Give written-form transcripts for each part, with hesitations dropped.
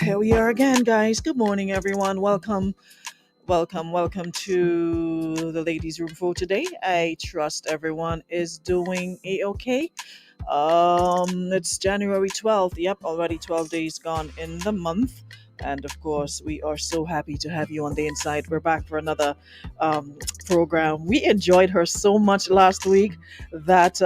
Here we are again, guys. Good morning, everyone. Welcome to the ladies' room for today. I trust everyone is doing a-okay. It's January 12th. Yep, already 12 days gone in the month. And of course, we are so happy to have you on the inside. We're back for another program. We enjoyed her so much last week that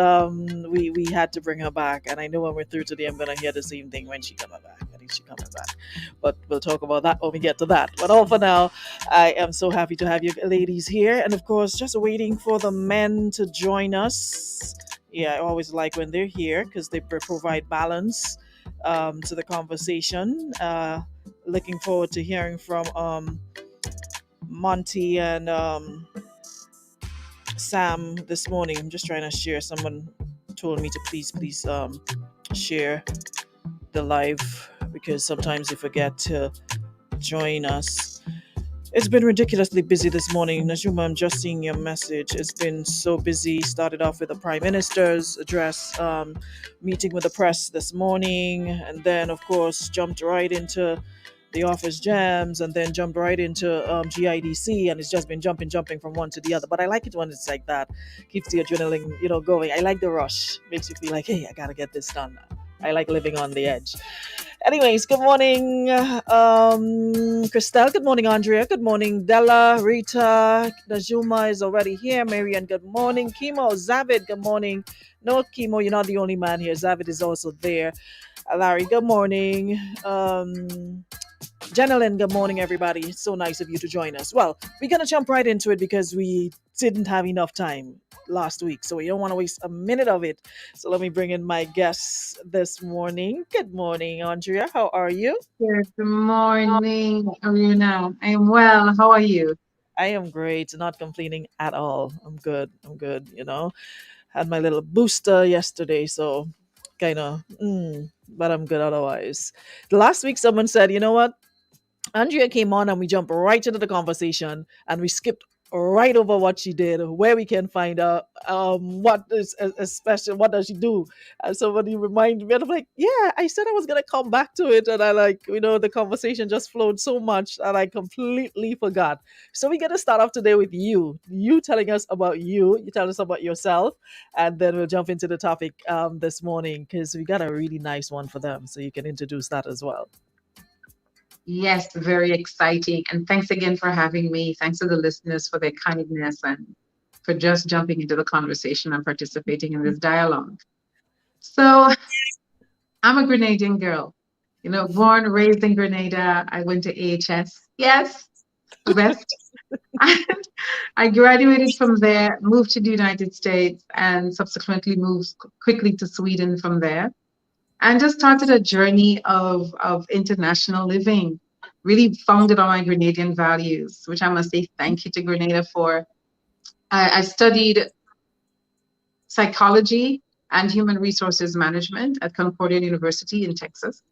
we had to bring her back. And I know when we're through today, I'm going to hear the same thing when she coming back. I think she's coming back. But we'll talk about that when we get to that. But all for now, I am so happy to have you ladies here. And of course, just waiting for the men to join us. Yeah, I always like when they're here because they provide balance to the conversation. Looking forward to hearing from Monty and Sam this morning. I'm just trying to share. Someone told me to please share the live because sometimes they forget to join us. It's been ridiculously busy this morning. Najuma, I'm just seeing your message. It's been so busy. Started off with the Prime Minister's address, meeting with the press this morning, and then, of course, jumped right into the office jams and then jumped right into GIDC, and it's just been jumping from one to the other. But I like it when it's like that. Keeps the adrenaline, going. I like the rush. Makes you feel like, hey, I got to get this done. I like living on the edge. Anyways, good morning, Christelle. Good morning, Andrea. Good morning, Della, Rita. Najuma is already here. Marian, good morning. Chemo, Zavid, good morning. No, Chemo, you're not the only man here. Zavid is also there. Larry, good morning. Jenilyn, good morning, everybody. It's so nice of you to join us. Well, we're going to jump right into it because we didn't have enough time last week, so we don't want to waste a minute of it. So let me bring in my guests this morning. Good morning, Andrea. How are you? Good morning, Aruna. I'm well. How are you? I am great. Not complaining at all. I'm good. Had my little booster yesterday, so kind of, but I'm good otherwise. Last week, someone said, you know what? Andrea came on and we jumped right into the conversation and we skipped right over what she did, where we can find out what is special, what does she do. And somebody reminded me, and I'm like, yeah, I said I was gonna come back to it, and I the conversation just flowed so much and I completely forgot. So we're gonna start off today with you telling us about you tell us about yourself, and then we'll jump into the topic this morning because we got a really nice one for them, so you can introduce that as well. Yes, very exciting. And thanks again for having me. Thanks to the listeners for their kindness and for just jumping into the conversation and participating in this dialogue. So, I'm a Grenadian girl, born, raised in Grenada. I went to AHS. Yes, the best. And I graduated from there, moved to the United States, and subsequently moved quickly to Sweden from there. And just started a journey of international living, really founded on my Grenadian values, which I must say thank you to Grenada for. I studied psychology and human resources management at Concordia University in Texas.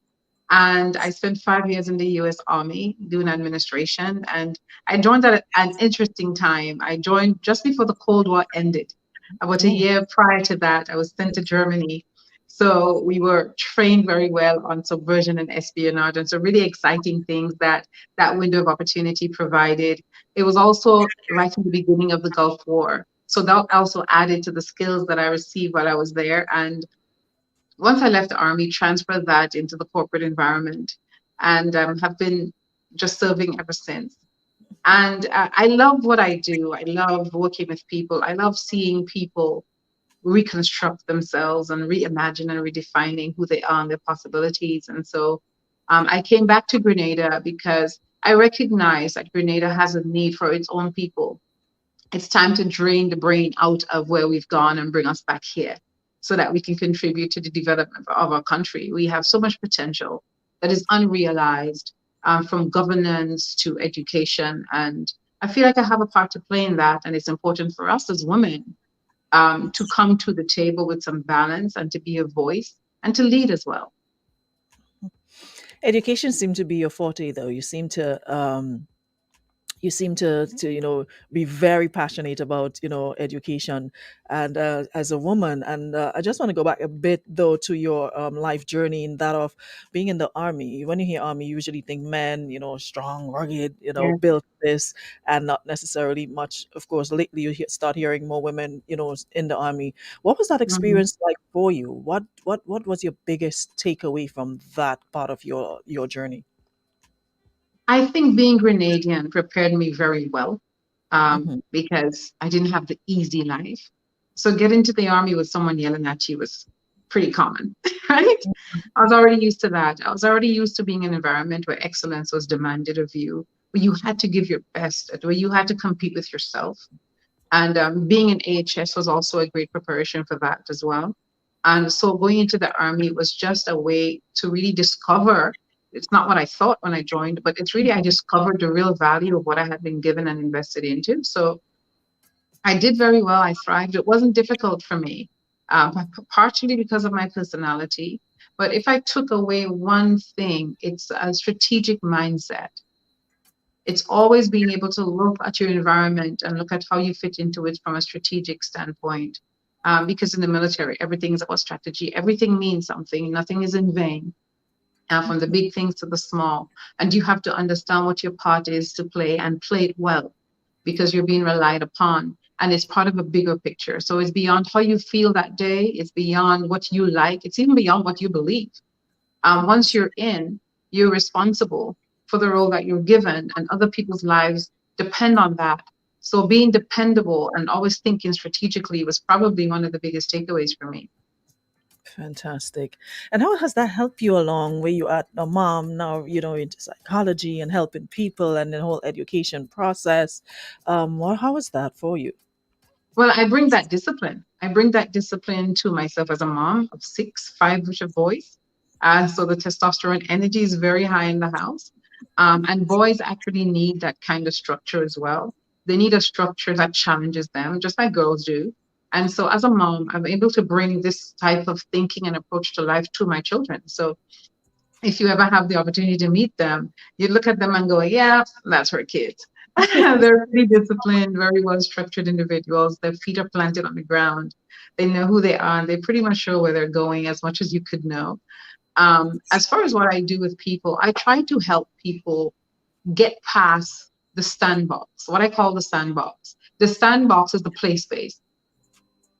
And I spent 5 years in the US Army doing administration. And I joined at an interesting time. I joined just before the Cold War ended. About a Mm. year prior to that, I was sent to Germany. So we were trained very well on subversion and espionage. And so really exciting things that window of opportunity provided. It was also right in the beginning of the Gulf War. So that also added to the skills that I received while I was there. And once I left the army, transferred that into the corporate environment and have been just serving ever since. And I love what I do. I love working with people. I love seeing people reconstruct themselves and reimagine and redefining who they are and their possibilities. And so I came back to Grenada because I recognize that Grenada has a need for its own people. It's time to drain the brain out of where we've gone and bring us back here so that we can contribute to the development of our country. We have so much potential that is unrealized, from governance to education. And I feel like I have a part to play in that. And it's important for us as women to come to the table with some balance and to be a voice and to lead as well. Education seemed to be your forte, though. You seem to you seem to be very passionate about education, and as a woman. And I just want to go back a bit though to your life journey, in that of being in the army. When you hear army, you usually think men, strong, rugged, Yeah. built this, and not necessarily much. Of course, lately you start hearing more women, in the army. What was that Mhm. experience like for you? What was your biggest takeaway from that part of your journey? I think being Grenadian prepared me very well, Hmm. because I didn't have the easy life. So getting to the army with someone yelling at you was pretty common, right? I was already used to that. I was already used to being in an environment where excellence was demanded of you, where you had to give your best, where you had to compete with yourself. And being in AHS was also a great preparation for that as well. And so going into the army was just a way to really discover. It's not what I thought when I joined, but it's really I discovered the real value of what I had been given and invested into. So I did very well. I thrived. It wasn't difficult for me, partially because of my personality. But if I took away one thing, it's a strategic mindset. It's always being able to look at your environment and look at how you fit into it from a strategic standpoint. Because in the military, everything is about strategy. Everything means something. Nothing is in vain, from the big things to the small. And you have to understand what your part is to play and play it well, because you're being relied upon. And it's part of a bigger picture. So it's beyond how you feel that day. It's beyond what you like. It's even beyond what you believe. Once you're in, you're responsible for the role that you're given, and other people's lives depend on that. So being dependable and always thinking strategically was probably one of the biggest takeaways for me. Fantastic. And how has that helped you along where you at a mom now, into psychology and helping people and the whole education process? How is that for you? Well, I bring that discipline. I bring that discipline to myself as a mom of six, five which are boys. So the testosterone energy is very high in the house. And boys actually need that kind of structure as well. They need a structure that challenges them, just like girls do. And so as a mom, I'm able to bring this type of thinking and approach to life to my children. So if you ever have the opportunity to meet them, you look at them and go, yeah, that's her kids. They're pretty disciplined, very well structured individuals. Their feet are planted on the ground. They know who they are, and they pretty much show where they're going as much as you could know. As far as what I do with people, I try to help people get past the sandbox, what I call the sandbox. The sandbox is the play space.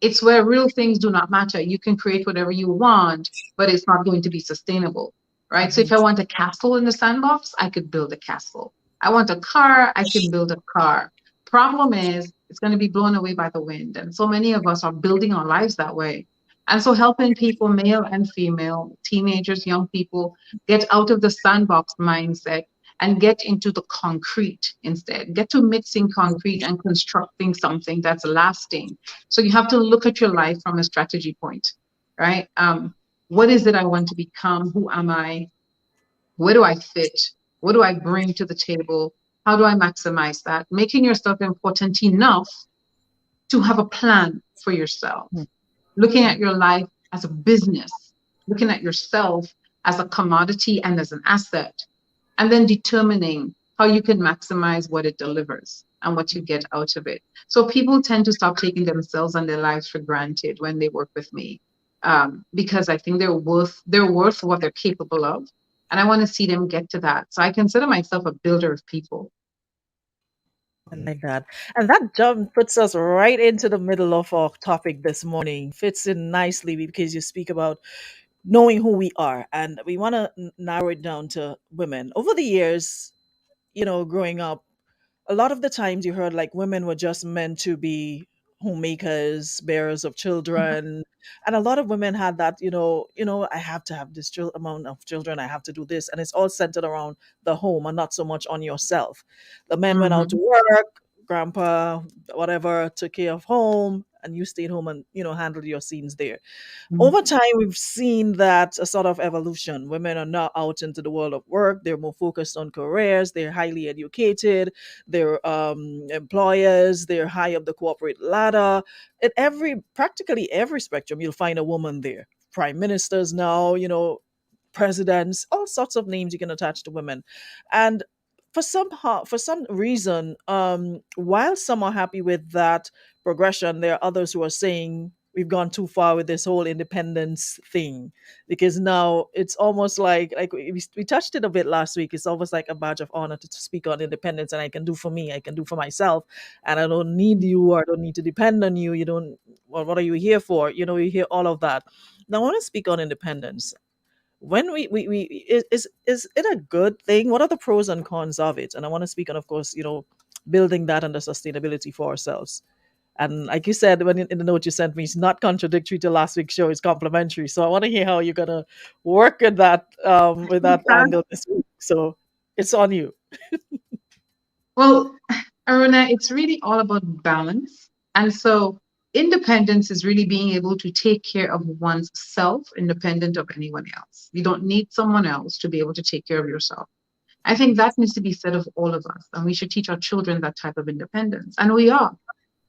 It's where real things do not matter. You can create whatever you want, but it's not going to be sustainable, right? So if I want a castle in the sandbox, I could build a castle. I want a car, I can build a car. Problem is, it's going to be blown away by the wind. And so many of us are building our lives that way. And so helping people, male and female, teenagers, young people, get out of the sandbox mindset and get into the concrete instead. Get to mixing concrete and constructing something that's lasting. So you have to look at your life from a strategy point, right? What is it I want to become? Who am I? Where do I fit? What do I bring to the table? How do I maximize that? Making yourself important enough to have a plan for yourself, looking at your life as a business, looking at yourself as a commodity and as an asset, and then determining how you can maximize what it delivers and what you get out of it. So people tend to stop taking themselves and their lives for granted when they work with me, because I think they're worth what they're capable of, and I want to see them get to that. So I consider myself a builder of people. I like that. And that jump puts us right into the middle of our topic this morning. Fits in nicely because you speak about knowing who we are. And we want to narrow it down to women. Over the years, growing up, a lot of the times you heard like women were just meant to be homemakers, bearers of children, and a lot of women had that, I have to have this amount of children, I have to do this, and it's all centered around the home and not so much on yourself. The men went out to Mm-hmm. work, grandpa, whatever, took care of home, and you stayed home and handled your scenes there. Over time, we've seen that a sort of evolution. Women are now out into the world of work. They're more focused on careers. They're highly educated. They're employers. They're high up the corporate ladder. At practically every spectrum, you'll find a woman there. Prime ministers now, presidents, all sorts of names you can attach to women. And for some reason, while some are happy with that progression, there are others who are saying we've gone too far with this whole independence thing, because now it's almost like we touched it a bit last week. It's almost like a badge of honor to speak on independence, and I can do for me, I can do for myself, and I don't need you, or I don't need to depend on you. You don't. Well, what are you here for? You hear all of that. Now I want to speak on independence. When we is it a good thing? What are the pros and cons of it? And I want to speak on, of course, building that under sustainability for ourselves. And like you said, when in the note you sent me, it's not contradictory to last week's show, it's complementary. So I want to hear how you're gonna work with that angle this week. So it's on you. Well, Aruna, it's really all about balance. And so independence is really being able to take care of one's self independent of anyone else. You don't need someone else to be able to take care of yourself. I think that needs to be said of all of us. And we should teach our children that type of independence. And we are.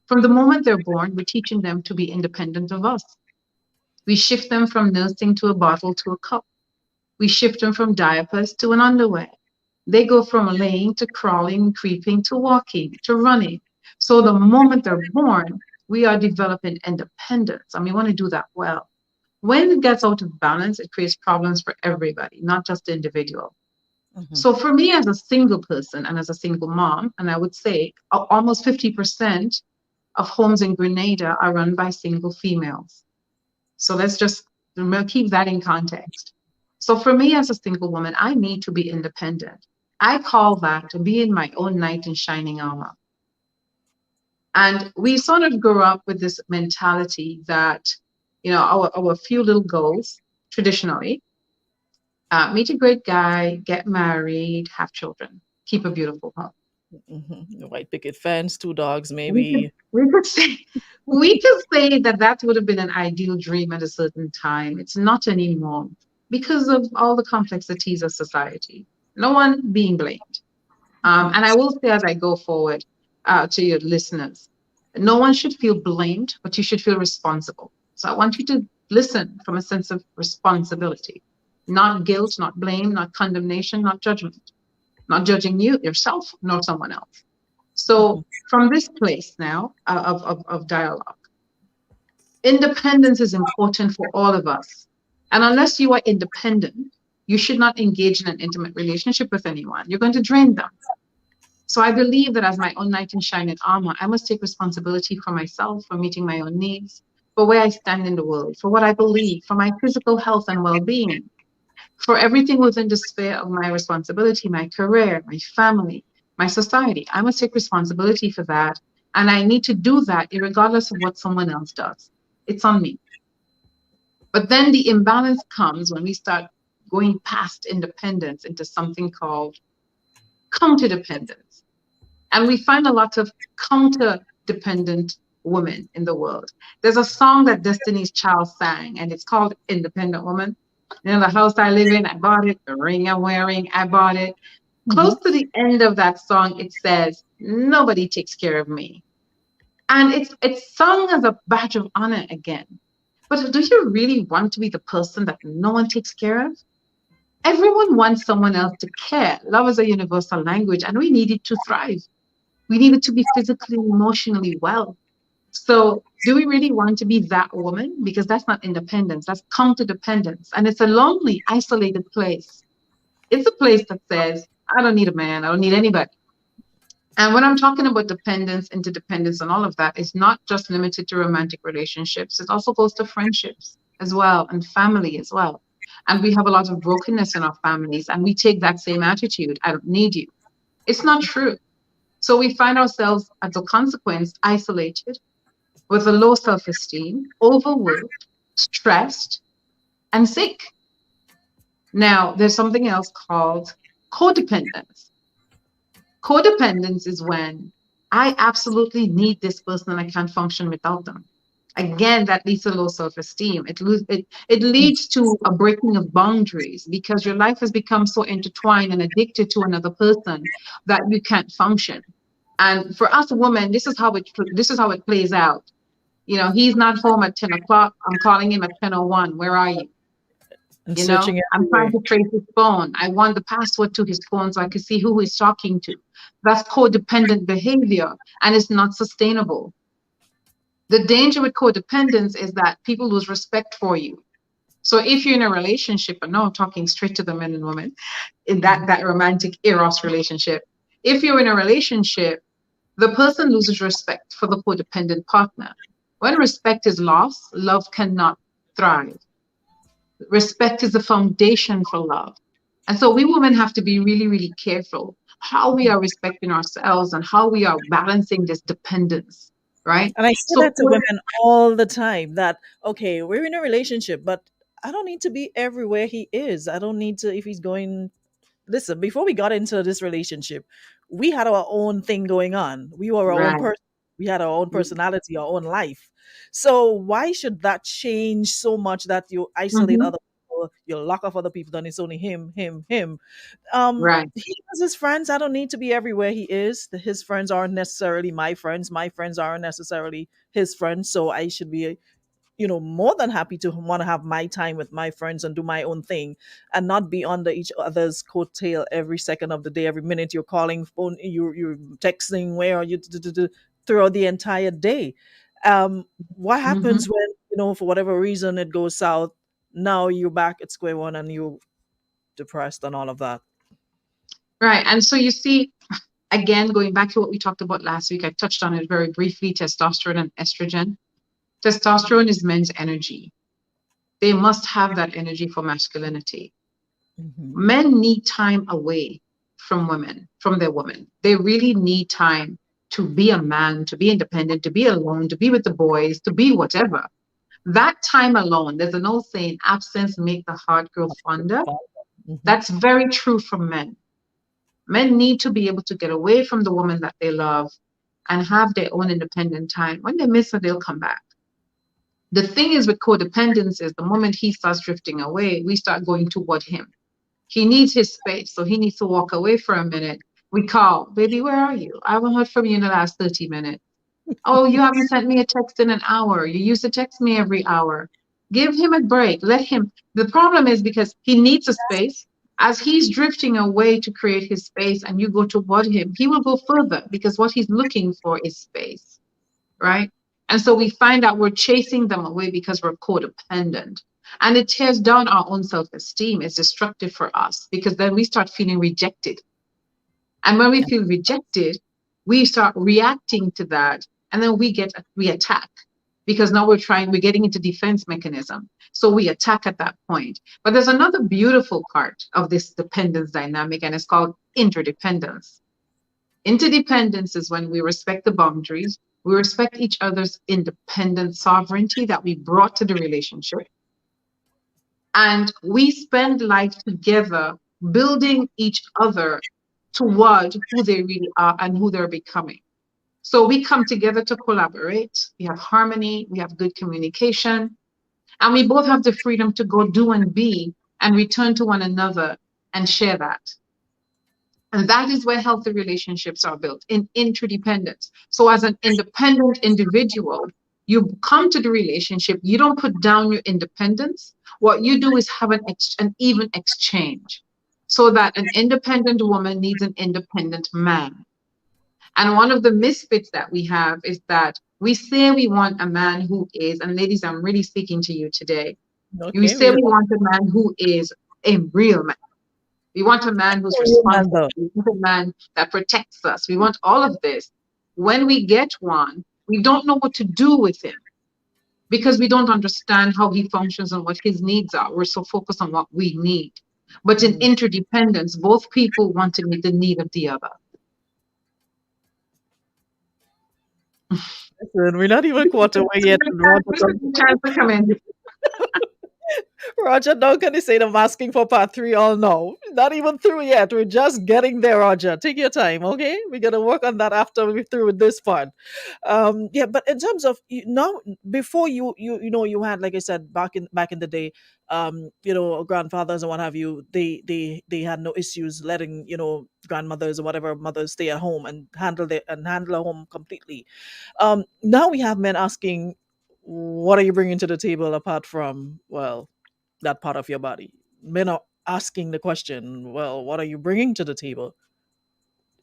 From the moment they're born, we're teaching them to be independent of us. We shift them from nursing to a bottle to a cup. We shift them from diapers to an underwear. They go from laying to crawling, creeping to walking to running. So the moment they're born, we are developing independence, and we want to do that well. When it gets out of balance, it creates problems for everybody, not just the individual. Hmm. So for me as a single person and as a single mom, and I would say almost 50% of homes in Grenada are run by single females. So let's just keep that in context. So for me as a single woman, I need to be independent. I call that being my own knight in shining armor. And we sort of grew up with this mentality that, our few little goals traditionally, meet a great guy, get married, have children, keep a beautiful home. The white picket fence, two dogs, We could, maybe. we could say we could say that that would have been an ideal dream at a certain time. It's not anymore because of all the complexities of society. No one being blamed. Mhm. And I will say as I go forward to your listeners, no one should feel blamed, but you should feel responsible. So I want you to listen from a sense of responsibility, not guilt, not blame, not condemnation, not judgment, not judging you, yourself, nor someone else. So Mhm. from this place now of dialogue, independence is important for all of us. And unless you are independent, you should not engage in an intimate relationship with anyone. You're going to drain them. So I believe that as my own knight in shining armor, I must take responsibility for myself, for meeting my own needs, for where I stand in the world, for what I believe, for my physical health and well-being, for everything within the sphere of my responsibility, my career, my family, my society. I must take responsibility for that. And I need to do that regardless of what someone else does. It's on me. But then the imbalance comes when we start going past independence into something called counterdependence. And we find a lot of counter-dependent women in the world. There's a song that Destiny's Child sang, and it's called Independent Woman. The house I live in, I bought it. The ring I'm wearing, I bought it. Close Mhm. to the end of that song, it says, nobody takes care of me. And it's sung as a badge of honor again. But do you really want to be the person that no one takes care of? Everyone wants someone else to care. Love is a universal language, and we need it to thrive. We need it to be physically and emotionally well. So, do we really want to be that woman? Because that's not independence, that's counterdependence. And it's a lonely, isolated place. It's a place that says, I don't need a man, I don't need anybody. And when I'm talking about dependence, interdependence, and all of that, it's not just limited to romantic relationships, it also goes to friendships as well and family as well. And we have a lot of brokenness in our families, and we take that same attitude I don't need you. It's not true. So we find ourselves, as a consequence, isolated with a low self esteem, overworked, stressed, and sick. Now, there's something else called codependence. Codependence is when I absolutely need this person and I can't function without them. Again, that leads to low self-esteem. It leads to a breaking of boundaries because your life has become so intertwined and addicted to another person that you can't function. And for us women, this is how it plays out. He's not home at 10 o'clock. I'm calling him at 10:01. Where are you? And You know, searching I'm trying everywhere. to trace his phone. I want the password to his phone so I can see who he's talking to. That's codependent behavior, and it's not sustainable. The danger with codependence is that people lose respect for you. So if you're in a relationship, and now I'm talking straight to the men and women, in Mhm. that romantic eros relationship, if you're in a relationship, the person loses respect for the codependent partner. When respect is lost, love cannot thrive. Respect is the foundation for love. And so we women have to be really, really careful how we are respecting ourselves and how we are balancing this dependence, right? And I say So, that to women all the time that, okay, we're in a relationship, but I don't need to be everywhere he is. I don't need to, if he's going, listen, before we got into this relationship, we had our own thing going on. We were our own right. person. We had our own personality, our own life. So why should that change so much that you isolate Hmm. other people, you lock off other people, then it's only him, him, him? Right. He has his friends. I don't need to be everywhere he is. His friends aren't necessarily my friends. My friends aren't necessarily his friends. So I should be, more than happy to want to have my time with my friends and do my own thing and not be under each other's coattail every second of the day, every minute you're calling phone, you're texting, where are you, throughout the entire day. What Hmm. happens when, for whatever reason it goes south? Now you're back at square one and you're depressed and all of that. Right. And so you see, again, going back to what we talked about last week, I touched on it very briefly, testosterone and estrogen. Testosterone is men's energy. They must have that energy for masculinity. Hmm. Men need time away from women, from their women. They really need time to be a man, to be independent, to be alone, to be with the boys, to be whatever. That time alone, there's an old saying, absence make the heart grow fonder. Hmm. That's very true for men. Men need to be able to get away from the woman that they love and have their own independent time. When they miss her, they'll come back. The thing is with codependence is the moment he starts drifting away, we start going toward him. He needs his space, so he needs to walk away for a minute. We call, baby, where are you? I haven't heard from you in the last 30 minutes. Oh, you haven't sent me a text in an hour. You used to text me every hour. Give him a break. Let him. The problem is because he needs a space. As he's drifting away to create his space and you go toward him, he will go further because what he's looking for is space, right? And so we find out we're chasing them away because we're codependent. And it tears down our own self esteem. It's destructive for us because then we start feeling rejected. And when we feel rejected, we start reacting to that. And then we attack because now we're getting into defense mechanism. So we attack at that point. But there's another beautiful part of this dependence dynamic, and it's called interdependence. Interdependence is when we respect the boundaries, we respect each other's independent sovereignty that we brought to the relationship, and we spend life together building each other toward who they really are and who they're becoming. So we come together to collaborate, we have harmony, we have good communication, and we both have the freedom to go do and be and return to one another and share that. And that is where healthy relationships are built in interdependence. So, as an independent individual, you come to the relationship, you don't put down your independence. What you do is have an even exchange so that an independent woman needs an independent man. And one of the misfits that we have is that we say we want a man who is, and ladies, I'm really speaking to you today. We Okay, say we we want a man who is a real man. We want a man who's man responsible. though. We want a man that protects us. We want all of this. When we get one, we don't know what to do with him because we don't understand how he functions and what his needs are. We're so focused on what we need. But in Mm. interdependence, both people want to meet the need of the other. Listen, we're not even quarter way yet. This is the chance to come in. Roger, don't gonna say I'm asking for part three all no. Not even through yet. We're just getting there, Roger. Take your time, okay? We're gonna work on that after we're through with this part. Yeah, but in terms of now, before you had, like I said, back in the day, grandfathers and what have you, they had no issues letting grandmothers or whatever mothers stay at home and handle a home completely. Now we have men asking, what are you bringing to the table apart from, well, that part of your body. Men are asking the question, well, what are you bringing to the table?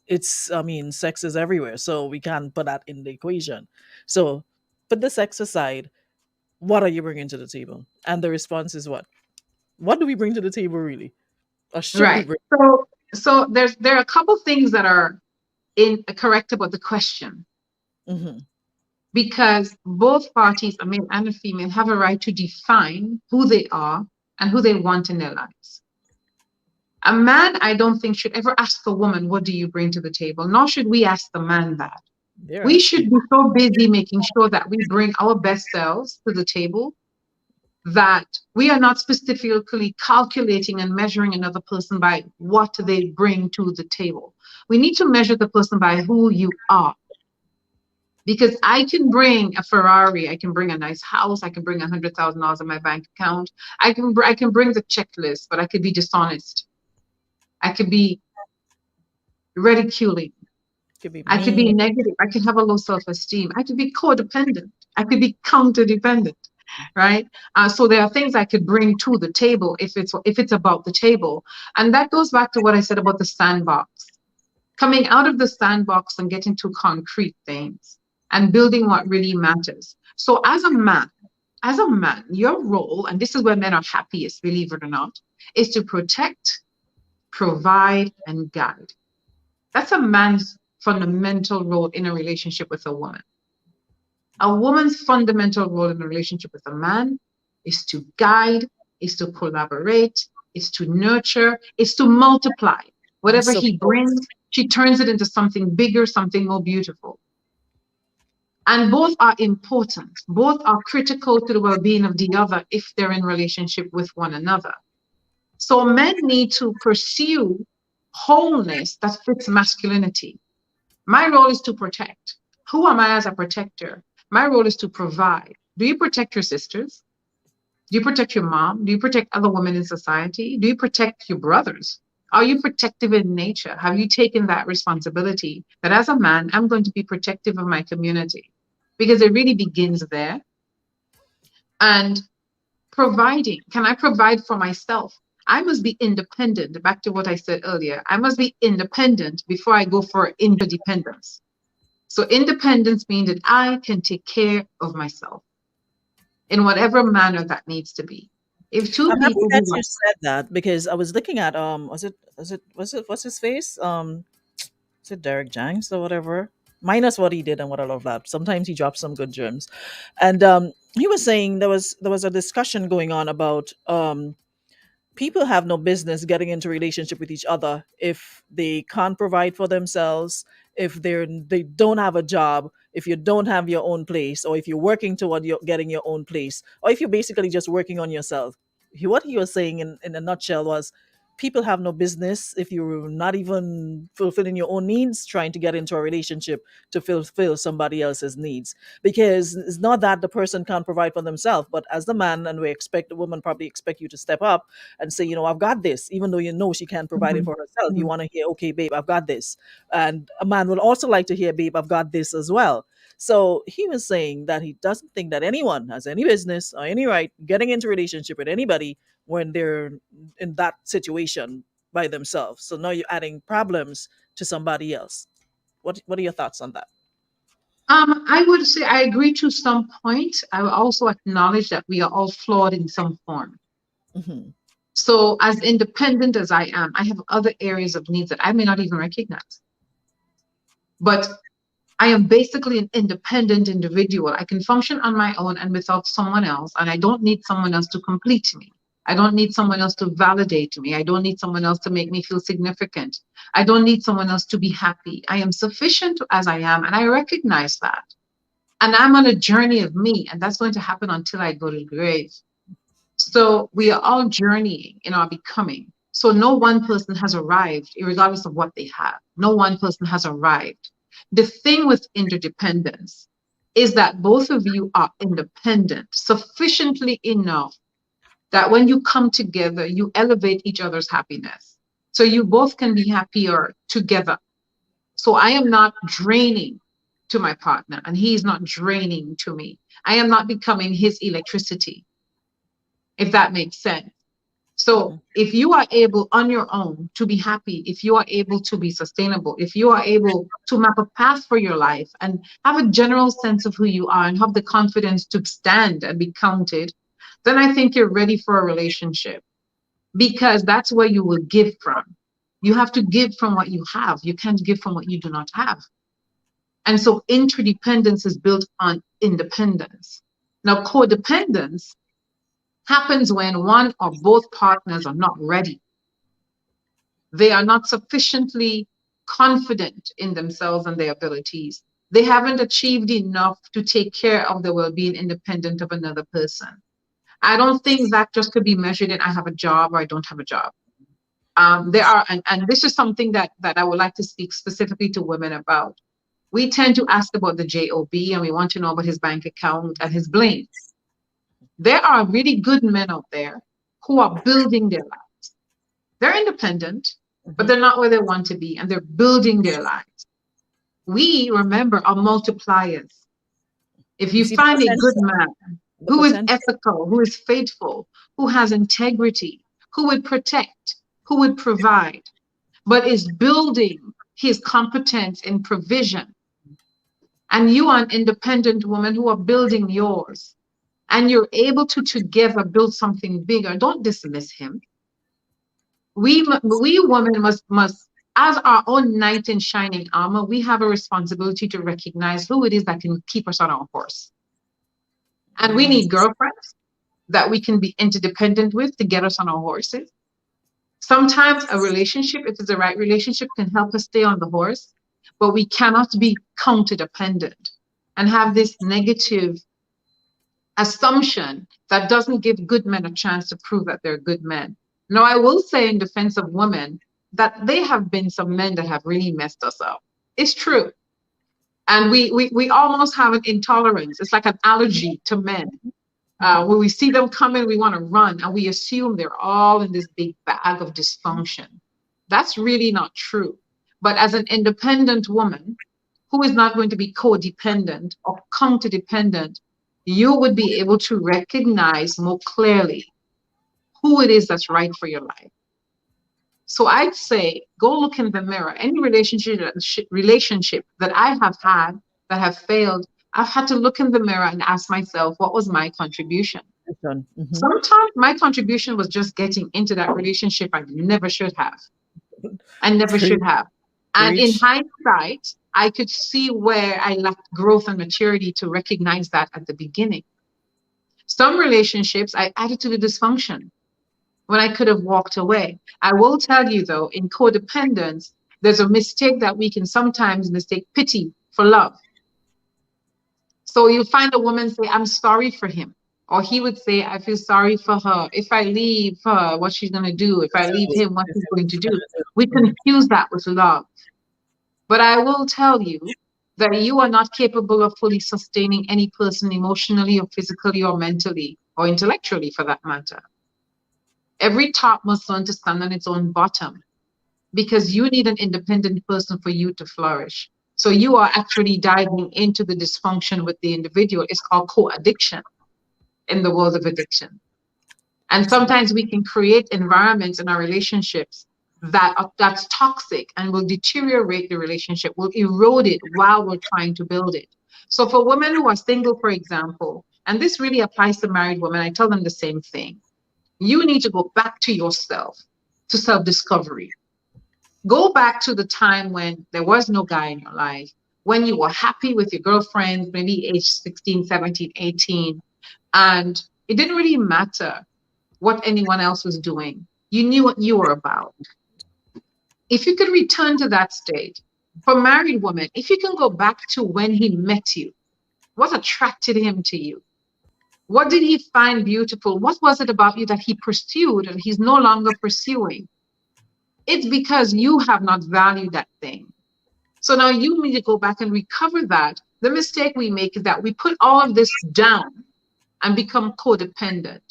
It's, I mean, sex is everywhere, so we can't put that in the equation. So put the sex aside. What are you bringing to the table? And the response is what do we bring to the table, really, or should we Right. bring? So there are a couple things that are incorrect about the question, Hmm. because both parties, a male and a female, have a right to define who they are and who they want in their lives. A man, I don't think, should ever ask a woman, what do you bring to the table? Nor should we ask the man that. They're We should asking. be so busy making sure that we bring our best selves to the table, that we are not specifically calculating and measuring another person by what they bring to the table. We need to measure the person by who you are. Because I can bring a Ferrari, I can bring a nice house, I can bring $100,000 in my bank account, I can bring the checklist, but I could be dishonest. I could be ridiculing. Could be I could mean. be negative. I could have a low self-esteem. I could be codependent. I could be counter-dependent, right? So there are things I could bring to the table if it's about the table, and that goes back to what I said about the sandbox. Coming out of the sandbox and getting to concrete things and building what really matters. So as a man, your role, and this is where men are happiest, believe it or not, is to protect, provide, and guide. That's a man's fundamental role in a relationship with a woman. A woman's fundamental role in a relationship with a man is to guide, is to collaborate, is to nurture, is to multiply. And Whatever he support. brings, she turns it into something bigger, something more beautiful. And both are important. Both are critical to the well-being of the other if they're in relationship with one another. So men need to pursue wholeness that fits masculinity. My role is to protect. Who am I as a protector? My role is to provide. Do you protect your sisters? Do you protect your mom? Do you protect other women in society? Do you protect your brothers? Are you protective in nature? Have you taken that responsibility that as a man, I'm going to be protective of my community? Because it really begins there. And providing, can I provide for myself? I must be independent. Back to what I said earlier, I must be independent before I go for interdependence. So independence means that I can take care of myself in whatever manner that needs to be. If two I'm happy people that who you are, said that because I was looking at what's his face? Is it Derek Janks or whatever? Minus what he did and what I love that. Sometimes he drops some good gems. And he was saying there was a discussion going on about people have no business getting into relationship with each other if they can't provide for themselves, if they don't have a job, if you don't have your own place, or if you're working toward getting your own place, or if you're basically just working on yourself. What he was saying in a nutshell was people have no business if you're not even fulfilling your own needs trying to get into a relationship to fulfill somebody else's needs, because it's not that the person can't provide for themselves, but as the man, and we expect the woman probably expect you to step up and say, I've got this, even though you know she can't provide it Mhm, for herself. You mhm. want to hear, okay, babe, I've got this. And a man would also like to hear, babe, I've got this as well. So he was saying that he doesn't think that anyone has any business or any right getting into a relationship with anybody when they're in that situation by themselves. So now you're adding problems to somebody else. What are your thoughts on that? I would say I agree to some point. I will also acknowledge that we are all flawed in some form. Hmm. So, as independent as I am, I have other areas of needs that I may not even recognize. But I am basically an independent individual. I can function on my own and without someone else, and I don't need someone else to complete me. I don't need someone else to validate me. I don't need someone else to make me feel significant. I don't need someone else to be happy. I am sufficient as I am, and I recognize that. And I'm on a journey of me, and that's going to happen until I go to the grave. So we are all journeying in our becoming. So no one person has arrived, regardless of what they have. No one person has arrived. The thing with interdependence is that both of you are independent sufficiently enough that when you come together, you elevate each other's happiness. So you both can be happier together. So I am not draining to my partner, and he is not draining to me. I am not becoming his electricity, if that makes sense. So if you are able on your own to be happy, if you are able to be sustainable, if you are able to map a path for your life and have a general sense of who you are and have the confidence to stand and be counted, then I think you're ready for a relationship, because that's where you will give from. You have to give from what you have. You can't give from what you do not have. And so interdependence is built on independence. Now, codependence happens when one or both partners are not ready. They are not sufficiently confident in themselves and their abilities. They haven't achieved enough to take care of their well-being independent of another person. I don't think that just could be measured in I have a job or I don't have a job. There are, and this is something that I would like to speak specifically to women about. We tend to ask about the job and we want to know about his bank account and his bling. There are really good men out there who are building their lives. They're independent, but Mhm. they're not where they want to be, and they're building their lives. We, remember, are multipliers. If You you see the find a good potential. man The who is potential. ethical, who is faithful, who has integrity, who would protect, who would provide, but is building his competence in provision, and you are an independent woman who are building yours, and you're able to together build something bigger, don't dismiss him. We women must, as our own knight in shining armor, we have a responsibility to recognize who it is that can keep us on our horse. And we need Yes. girlfriends that we can be interdependent with to get us on our horses. Sometimes a relationship, if it's the right relationship, can help us stay on the horse, but we cannot be counter dependent and have this negative assumption that doesn't give good men a chance to prove that they're good men. Now, I will say in defense of women that there have been some men that have really messed us up. It's true. And we almost have an intolerance. It's like an allergy to men. Mhm. When we see them coming, we want to run and we assume they're all in this big bag of dysfunction. That's really not true. But as an independent woman who is not going to be codependent or counter-dependent, you would be able to recognize more clearly who it is that's right for your life. So I'd say go look in the mirror. Any relationship that I have had that have failed, I've had to look in the mirror and ask myself, what was my contribution? That's done. Sometimes my contribution was just getting into that relationship I never should have. I never should Preach. have. And in Preach. hindsight, I could see where I lacked growth and maturity to recognize that at the beginning. Some relationships I added to the dysfunction when I could have walked away. I will tell you though, in codependence, there's a mistake that we can sometimes mistake pity for love. So you'll find a woman say, I'm sorry for him. Or he would say, I feel sorry for her. If I leave her, what she's going to do? If I leave him, what he's going to do? We Mhm. confuse that with love. But I will tell you that you are not capable of fully sustaining any person emotionally or physically or mentally or intellectually for that matter. Every top must learn to stand on its own bottom because you need an independent person for you to flourish. So you are actually diving into the dysfunction with the individual. It's called co-addiction in the world of addiction. And sometimes we can create environments in our relationships that's toxic and will deteriorate the relationship, will erode it while we're trying to build it. So for women who are single, for example, and this really applies to married women, I tell them the same thing. You need to go back to yourself, to self-discovery. Go back to the time when there was no guy in your life, when you were happy with your girlfriends, maybe age 16, 17, 18, and it didn't really matter what anyone else was doing. You knew what you were about. If you could return to that state, for married women, if you can go back to when he met you, what attracted him to you? What did he find beautiful? What was it about you that he pursued and he's no longer pursuing? It's because you have not valued that thing. So now you need to go back and recover that. The mistake we make is that we put all of this down and become codependent.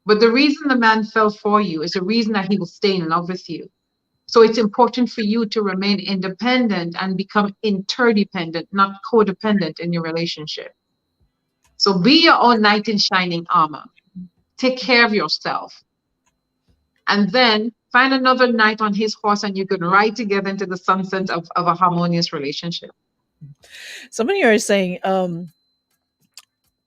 But the reason the man fell for you is the reason that he will stay in love with you. So it's important for you to remain independent and become interdependent, not codependent in your relationship. So be your own knight in shining armor. Take care of yourself. and then find another knight on his horse, and you can ride together into the sunset of a harmonious relationship. Somebody are saying,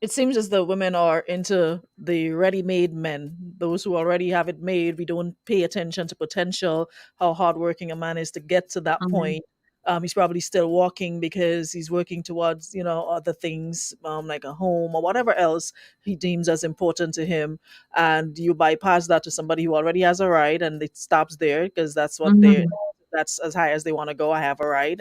it seems as though women are into the ready-made men, those who already have it made. We don't pay attention to potential, how hardworking a man is to get to that Mhm, point. He's probably still walking because he's working towards, other things, like a home or whatever else he deems as important to him. And you bypass that to somebody who already has a ride, and it stops there because mhm, that's as high as they want to go. I have a ride,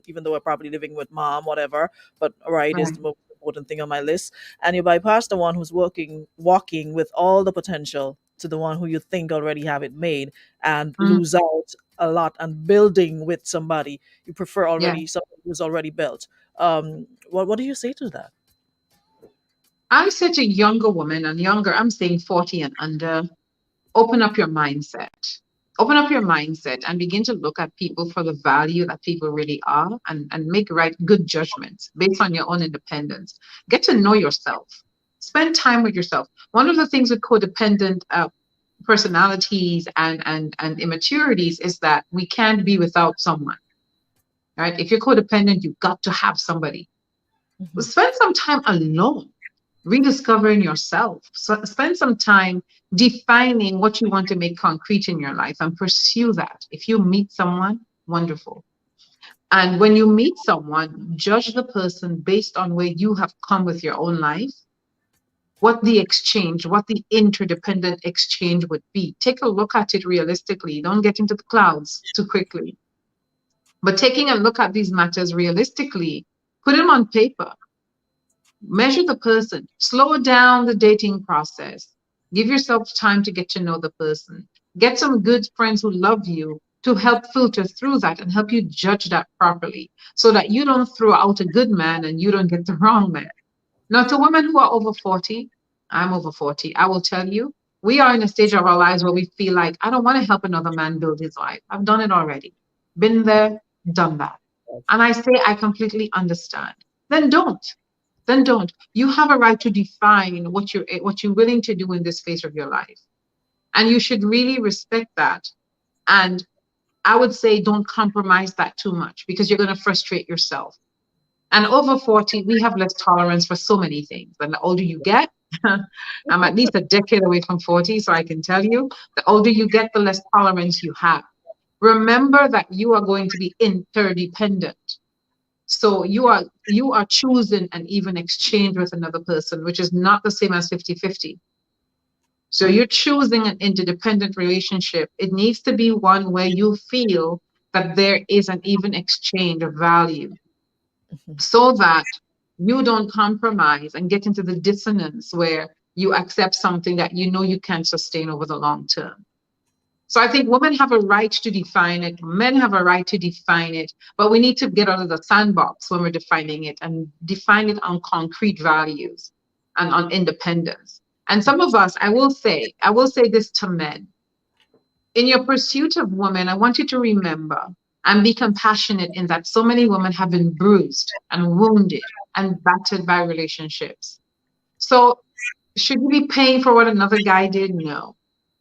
even though we're probably living with mom, whatever. But a ride is right. the most important thing on my list. And you bypass the one who's walking with all the potential to the one who you think already have it made, and Mm, lose out a lot and building with somebody you prefer yeah. already, somebody who's already built. What do you say to that? I said to younger women, and younger, I'm saying 40 and under, open up your mindset. Open up your mindset and begin to look at people for the value that people really are, and make right good judgments based on your own independence. Get to know yourself. Spend time with yourself. One of the things with codependent personalities and immaturities is that we can't be without someone, right? If you're codependent, you've got to have somebody. Mhm. Spend some time alone rediscovering yourself. So spend some time defining what you want to make concrete in your life and pursue that. If you meet someone, wonderful. And when you meet someone, judge the person based on where you have come with your own life, what the exchange, what the interdependent exchange would be. Take a look at it realistically. Don't get into the clouds too quickly. But taking a look at these matters realistically, put them on paper. Measure the person, slow down the dating process, give yourself time to get to know the person, get some good friends who love you to help filter through that and help you judge that properly so that you don't throw out a good man and you don't get the wrong man. Now, to women who are over 40, I'm over 40, I will tell you, we are in a stage of our lives where we feel like, I don't want to help another man build his life. I've done it already. Been there, done that. And I say, I completely understand. Then don't. Then don't. You have a right to define what you're willing to do in this phase of your life. And you should really respect that. And I would say don't compromise that too much because you're going to frustrate yourself. And over 40, we have less tolerance for so many things. And the older you get, I'm at least a decade away from 40, so I can tell you, the older you get, the less tolerance you have. Remember that you are going to be interdependent. So you are choosing an even exchange with another person, which is not the same as 50-50. So you're choosing an interdependent relationship. It needs to be one where you feel that there is an even exchange of value Mhm. so that you don't compromise and get into the dissonance where you accept something that you know you can't sustain over the long term. So I think women have a right to define it, men have a right to define it, but we need to get out of the sandbox when we're defining it and define it on concrete values and on independence. And some of us, I will say this to men. In your pursuit of women, I want you to remember and be compassionate in that so many women have been bruised and wounded and battered by relationships. So should you be paying for what another guy did? No.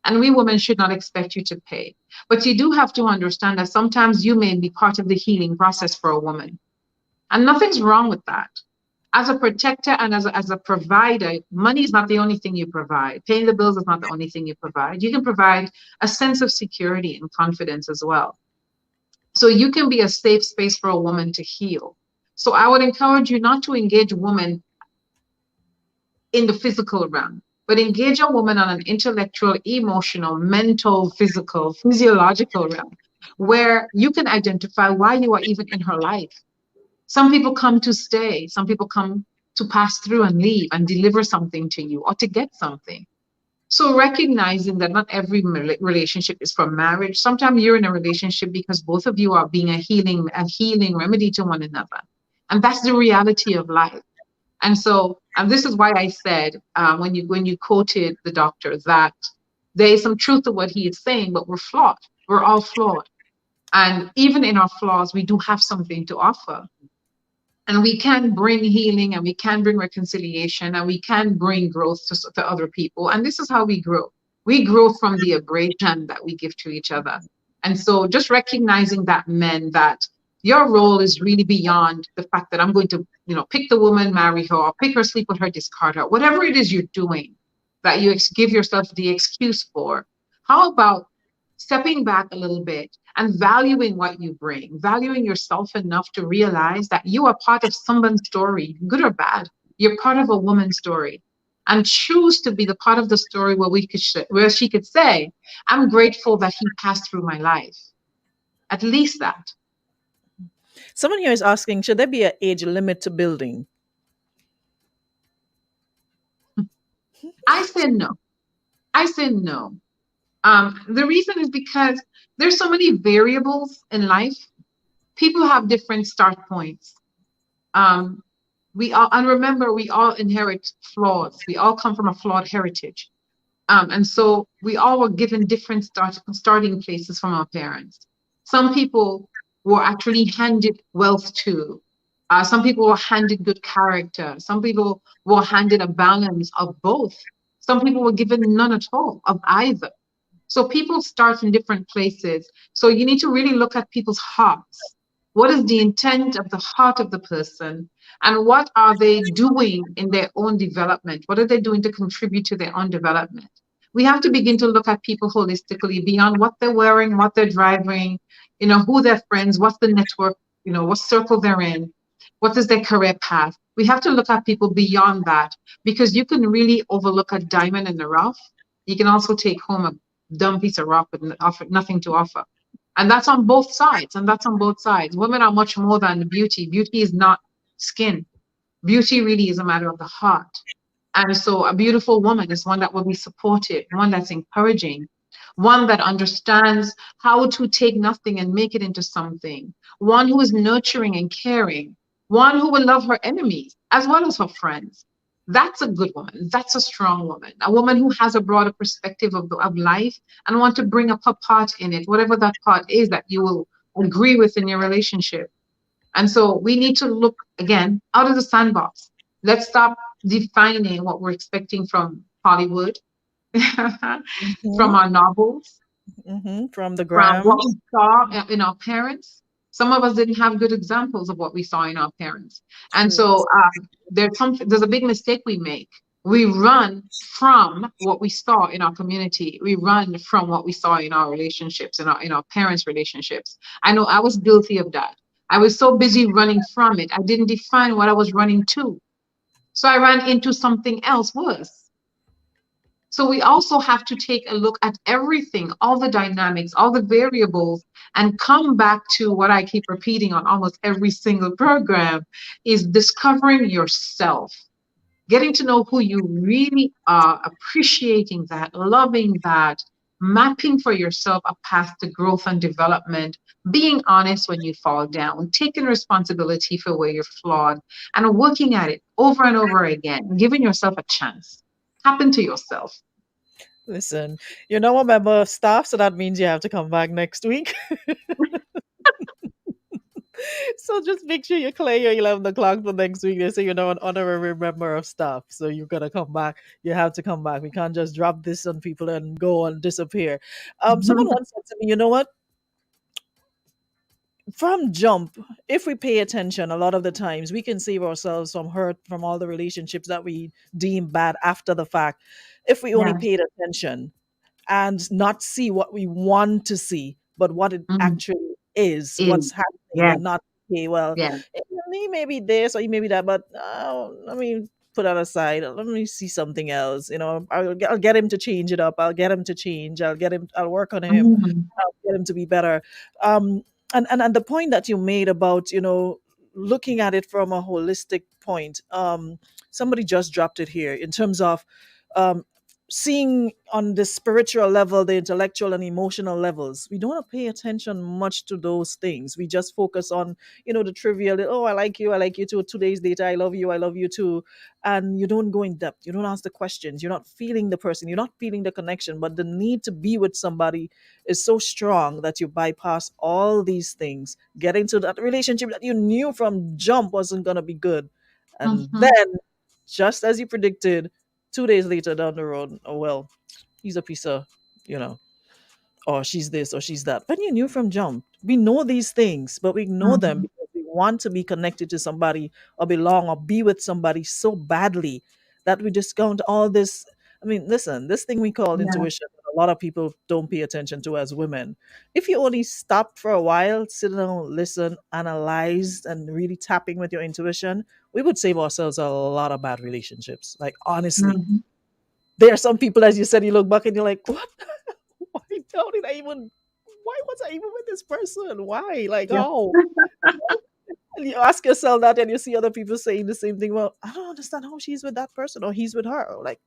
And we women should not expect you to pay. But you do have to understand that sometimes you may be part of the healing process for a woman. And nothing's wrong with that. As a protector and as a provider, money is not the only thing you provide. Paying the bills is not the only thing you provide. You can provide a sense of security and confidence as well. So you can be a safe space for a woman to heal. So I would encourage you not to engage women in the physical realm, but engage a woman on an intellectual, emotional, mental, physical, physiological realm where you can identify why you are even in her life. Some people come to stay, some people come to pass through and leave and deliver something to you or to get something. So recognizing that not every relationship is for marriage. Sometimes you're in a relationship because both of you are being a healing remedy to one another. And that's the reality of life. And so, and this is why I said when you quoted the doctor that there is some truth to what he is saying, but we're flawed. We're all flawed, and even in our flaws, we do have something to offer. And we can bring healing, and we can bring reconciliation, and we can bring growth to other people. And this is how we grow. We grow from the abrasion that we give to each other. And so just recognizing that, men, that your role is really beyond the fact that I'm going to, pick the woman, marry her, or pick her, sleep with her, discard her, whatever it is you're doing that you give yourself the excuse for. How about stepping back a little bit and valuing what you bring, valuing yourself enough to realize that you are part of someone's story, good or bad. You're part of a woman's story, and choose to be the part of the story where where she could say, "I'm grateful that he passed through my life." At least that. Someone here is asking, should there be an age limit to building? I say no. I say no. The reason is because there's so many variables in life. People have different start points. Um, we all, and remember, we all inherit flaws. We all come from a flawed heritage. And so we all were given different starting places from our parents. Some people were actually handed wealth too. Some people were handed good character. Some people were handed a balance of both. Some people were given none at all of either. So people start in different places. So you need to really look at people's hearts. What is the intent of the heart of the person? And what are they doing in their own development? What are they doing to contribute to their own development? We have to begin to look at people holistically beyond what they're wearing, what they're driving, who their friends, what's the network, what circle they're in, what is their career path. We have to look at people beyond that, because you can really overlook a diamond in the rough. You can also take home a dumb piece of rock with nothing to offer. And that's on both sides. And that's on both sides. Women are much more than beauty. Beauty is not skin. Beauty really is a matter of the heart. And so a beautiful woman is one that will be supportive, one that's encouraging, one that understands how to take nothing and make it into something, one who is nurturing and caring, one who will love her enemies as well as her friends. That's a good woman. That's a strong woman. A woman who has a broader perspective of life and want to bring up her part in it, whatever that part is that you will agree with in your relationship. And so we need to look again out of the sandbox. Let's stop defining what we're expecting from Hollywood, from Hmm. our novels, From the from what we grams. saw in our parents. Some of us didn't have good examples of what we saw in our parents. And True. so there's a big mistake we make. We run from what we saw in our community. We run from what we saw in our relationships, in our parents' relationships. I know I was guilty of that. I was so busy running from it. I didn't define what I was running to. So I ran into something else worse. So we also have to take a look at everything, all the dynamics, all the variables, and come back to what I keep repeating on almost every single program is discovering yourself, getting to know who you really are, appreciating that, loving that, mapping for yourself a path to growth and development, being honest when you fall down, taking responsibility for where you're flawed, and working at it over and over again, giving yourself a chance. Happen to yourself. Listen, you're now a member of staff, so that means you have to come back next week. So just make sure you clear your 11 o'clock for next week. They say you're now an honorary member of staff. So you're going to come back. You have to come back. We can't just drop this on people and go and disappear. Someone once said to me, you know what? From jump, if we pay attention, a lot of the times we can save ourselves from hurt from all the relationships that we deem bad after the fact. If we only Yeah. paid attention and not see what we want to see, but what it Mhm. actually is, Is. what's happening, Yeah. and not, okay, well, Yeah. he may be this or he may be that, but let me put that aside. Let me see something else. I'll get him to change it up. I'll get him to change. I'll work on him. Mhm. I'll get him to be better. Um, and the point that you made about, looking at it from a holistic point, somebody just dropped it here in terms of um, seeing on the spiritual level, the intellectual and emotional levels. We don't pay attention much to those things. We just focus on, the trivial. Oh, I like you too. 2 days later, I love you too. And you don't go in depth. You don't ask the questions. You're not feeling the person. You're not feeling the connection. But the need to be with somebody is so strong that you bypass all these things, get into that relationship that you knew from jump wasn't going to be good. And Mhm. then, just as you predicted, 2 days later down the road, oh well, he's a piece of, you know, or she's this or she's that. When you knew from jump, we know these things, but we ignore them Mhm. because we want to be connected to somebody or belong or be with somebody so badly that we discount all this. I mean, listen, this thing we call Yeah. intuition, a lot of people don't pay attention to as women. If you only stop for a while, sit down, listen, analyze, and really tapping with your intuition, we would save ourselves a lot of bad relationships. Like, honestly, Mhm. there are some people, as you said, you look back and you're like, what? Why how did I even? Why was I even with this person? Why? Like, Yeah. how? And you ask yourself that, and you see other people saying the same thing. Well, I don't understand how she's with that person or he's with her. Like,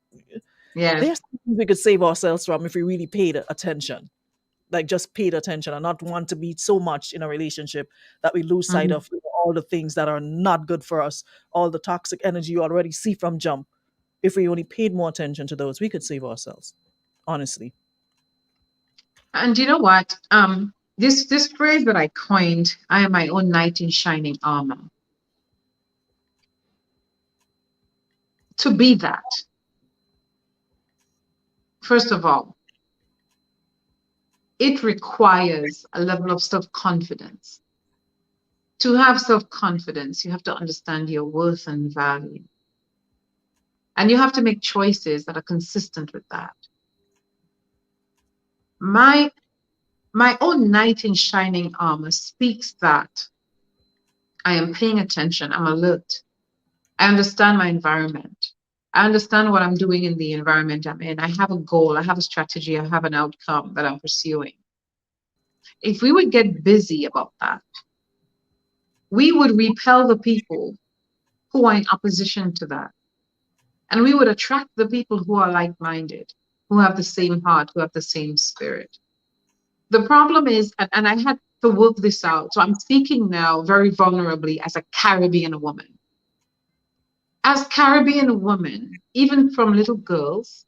Yes. there's things we could save ourselves from if we really paid attention. Like, just paid attention and not want to be so much in a relationship that we lose sight Mhm. of all the things that are not good for us, all the toxic energy you already see from jump. If we only paid more attention to those, we could save ourselves. Honestly. And you know what? This phrase that I coined, I am my own knight in shining armor. To be that, first of all, it requires a level of self-confidence. To have self-confidence, you have to understand your worth and value. And you have to make choices that are consistent with that. My my own knight in shining armor speaks that I am paying attention, I'm alert. I understand my environment. I understand what I'm doing in the environment I'm in. I have a goal, I have a strategy, I have an outcome that I'm pursuing. If we would get busy about that, we would repel the people who are in opposition to that. And we would attract the people who are like minded, who have the same heart, who have the same spirit. The problem is, and I had to work this out. So I'm speaking now very vulnerably as a Caribbean woman. As Caribbean women, even from little girls,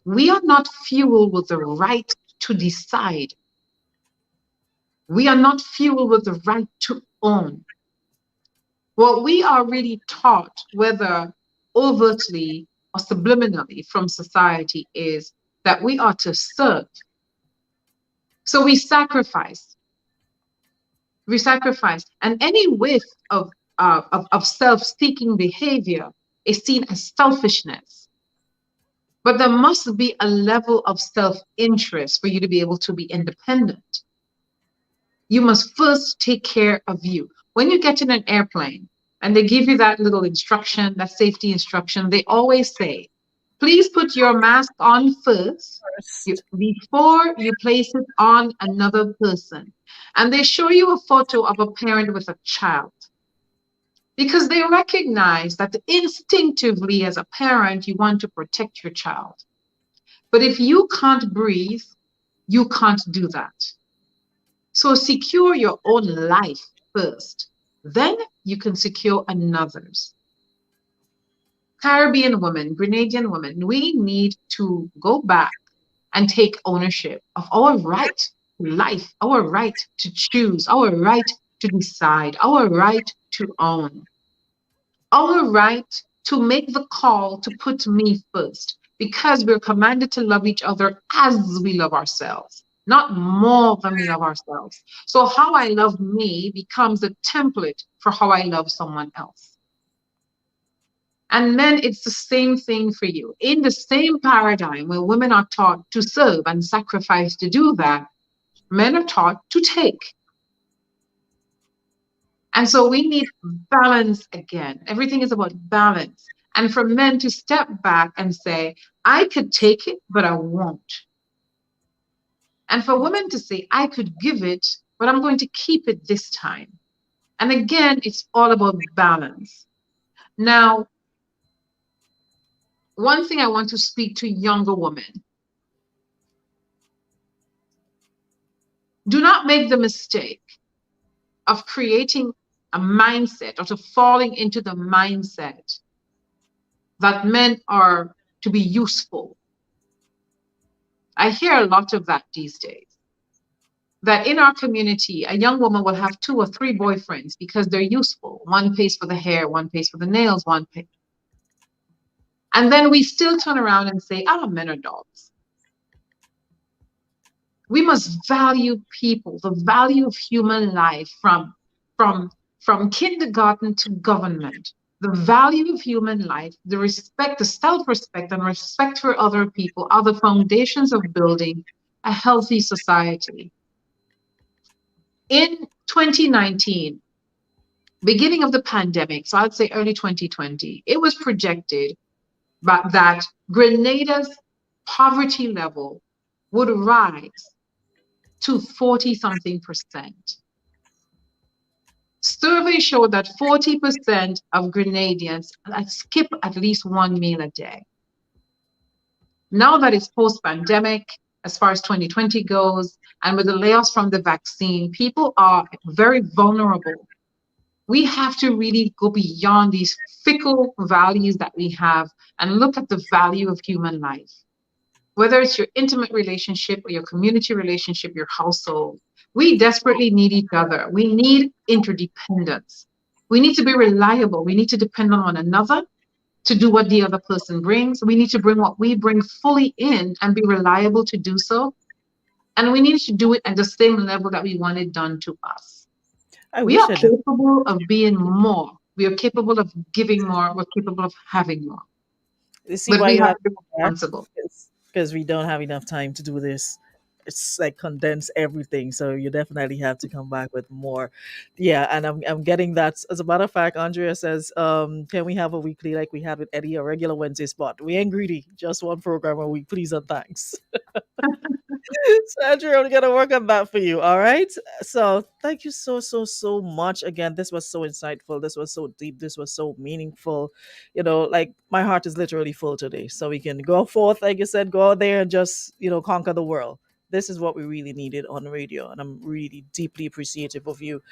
we are not fueled with the right to decide. We are not fueled with the right to own. What we are really taught, whether overtly or subliminally from society, is that we are to serve. So we sacrifice, and any whiff of self-seeking behavior is seen as selfishness. But there must be a level of self-interest for you to be able to be independent. You must first take care of you. When you get in an airplane and they give you that little instruction, that safety instruction, they always say, please put your mask on first First. before you place it on another person. And they show you a photo of a parent with a child because they recognize that instinctively, as a parent, you want to protect your child. But if you can't breathe, you can't do that. So secure your own life first. Then you can secure another's. Caribbean women, Grenadian women, we need to go back and take ownership of our right to life, our right to choose, our right to decide, our right to own, our right to make the call to put me first because we're commanded to love each other as we love ourselves, not more than we love ourselves. So, how I love me becomes a template for how I love someone else. And then it's the same thing for you. In the same paradigm where women are taught to serve and sacrifice to do that, men are taught to take. And so we need balance again. Everything is about balance. And for men to step back and say, I could take it, but I won't. And for women to say, I could give it, but I'm going to keep it this time. And again, it's all about balance. Now, one thing I want to speak to younger women, do not make the mistake of creating a mindset or to falling into the mindset that men are to be useful. I hear a lot of that these days. That in our community, a young woman will have two or three boyfriends because they're useful. One pays for the hair, one pays for the nails, one pays. And then we still turn around and say, oh, men are dogs. We must value people, the value of human life from from kindergarten to government. The value of human life, the respect, the self-respect and respect for other people are the foundations of building a healthy society. In 2019, beginning of the pandemic, so I'd say early 2020, it was projected that Grenada's poverty level would rise to 40 something percent. Surveys show that 40% of Grenadians skip at least one meal a day. Now that it's post pandemic, as far as 2020 goes, and with the layoffs from the vaccine, people are very vulnerable. We have to really go beyond these fickle values that we have and look at the value of human life. Whether it's your intimate relationship or your community relationship, your household, we desperately need each other. We need interdependence. We need to be reliable. We need to depend on one another to do what the other person brings. We need to bring what we bring fully in and be reliable to do so. And we need to do it at the same level that we want it done to us. I We wish are I did. capable of being more. We are capable of giving more. We're capable of having more. You see But why we you have have to be that? responsible. Because we don't have enough time to do this. It's like condense everything, so you definitely have to come back with more. Yeah, and I'm getting that. As a matter of fact, Andrea says, can we have a weekly like we had with Eddie, a regular Wednesday spot? We ain't greedy, just one program a week, please and thanks. So Andrea, I'm gonna work on that for you. All right. So thank you so much again. This was so insightful. This was so deep. This was so meaningful. Like my heart is literally full today. So we can go forth, like you said, go out there and just conquer the world. This is what we really needed on radio, and I'm really deeply appreciative of you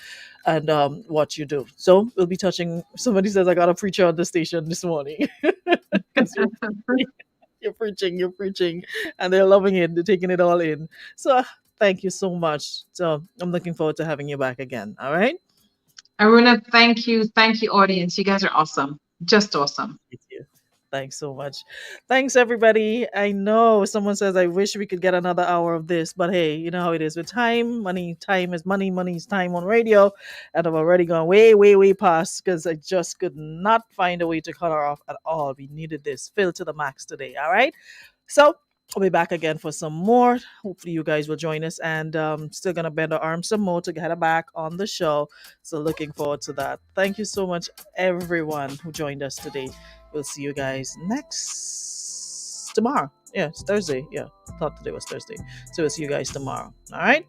and what you do. So we'll be touching. Somebody says I got a preacher on the station this morning because you're preaching, and they're loving it. They're taking it all in. So thank you so much. So I'm looking forward to having you back again. All right. Aruna, thank you. Thank you, audience. You guys are awesome. Just awesome. Thank you. Thanks so much. Thanks, everybody. I know someone says, I wish we could get another hour of this, but hey, you know how it is with time. Money, time is money. Money is time on radio. And I've already gone way past because I just could not find a way to cut her off at all. We needed this filled to the max today. All right. So I'll be back again for some more. Hopefully, you guys will join us, and still gonna bend our arms some more to get her back on the show. So looking forward to that. Thank you so much, everyone who joined us today. We'll see you guys next tomorrow. Yeah, it's Thursday. Yeah, I thought today was Thursday. So we'll see you guys tomorrow. All right.